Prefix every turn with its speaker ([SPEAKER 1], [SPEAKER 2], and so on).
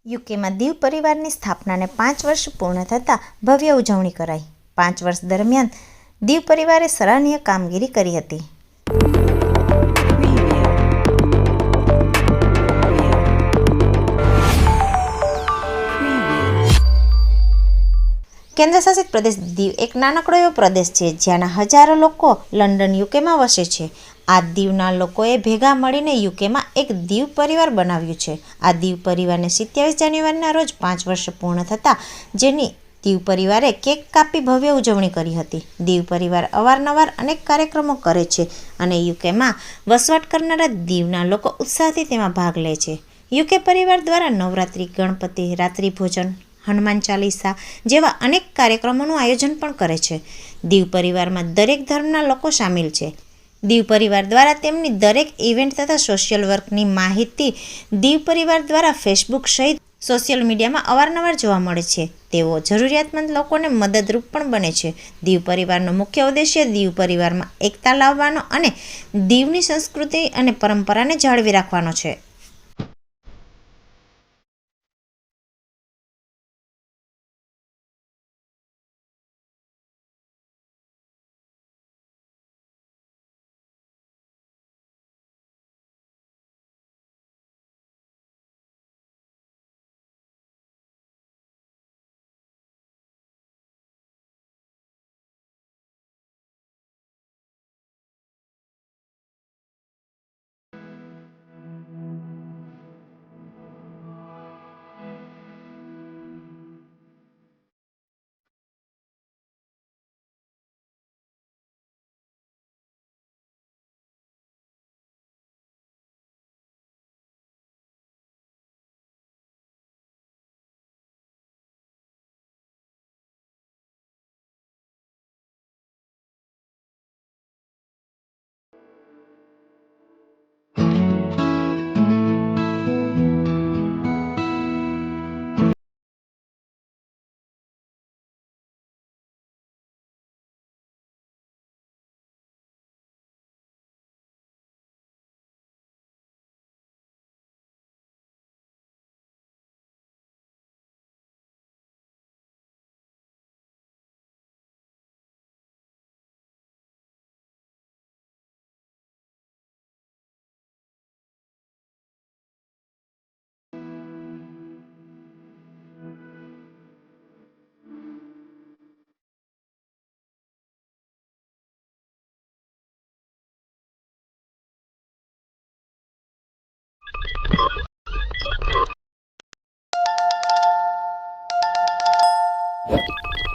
[SPEAKER 1] યુકેમાં દીવ પરિવારની સ્થાપનાને 5 વર્ષ પૂર્ણ થતાં ભવ્ય ઉજવણી કરાઈ। 5 વર્ષ દરમિયાન દીવ પરિવારે સરાહનીય કામગીરી કરી હતી। કેન્દ્રશાસિત પ્રદેશ દીવ એક નાનકડો એવો પ્રદેશ છે જ્યાંના હજારો લોકો લંડન યુકેમાં વસે છે। આ દીવના લોકોએ ભેગા મળીને યુકેમાં એક દીવ પરિવાર બનાવ્યું છે। આ દીવ પરિવારને 27 જાન્યુઆરીના રોજ 5 વર્ષ પૂર્ણ થતાં જેની દીવ પરિવારે કેક કાપી ભવ્ય ઉજવણી કરી હતી। દીવ પરિવાર અવારનવાર અનેક કાર્યક્રમો કરે છે અને યુકેમાં વસવાટ કરનારા દીવના લોકો ઉત્સાહથી તેમાં ભાગ લે છે। યુકે પરિવાર દ્વારા નવરાત્રિ, ગણપતિ, રાત્રિ ભોજન, હનુમાન ચાલીસા જેવા અનેક કાર્યક્રમોનું આયોજન પણ કરે છે। દીવ પરિવારમાં દરેક ધર્મના લોકો સામેલ છે। દીવ પરિવાર દ્વારા તેમની દરેક ઇવેન્ટ તથા સોશિયલ વર્કની માહિતી દીવ પરિવાર દ્વારા ફેસબુક સહિત સોશિયલ મીડિયામાં અવારનવાર જોવા મળે છે। તેઓ જરૂરિયાતમંદ લોકોને મદદરૂપ પણ બને છે। દીવ પરિવારનો મુખ્ય ઉદ્દેશ્ય દીવ પરિવારમાં એકતા લાવવાનો અને દીવની સંસ્કૃતિ અને પરંપરાને જાળવી રાખવાનો છે।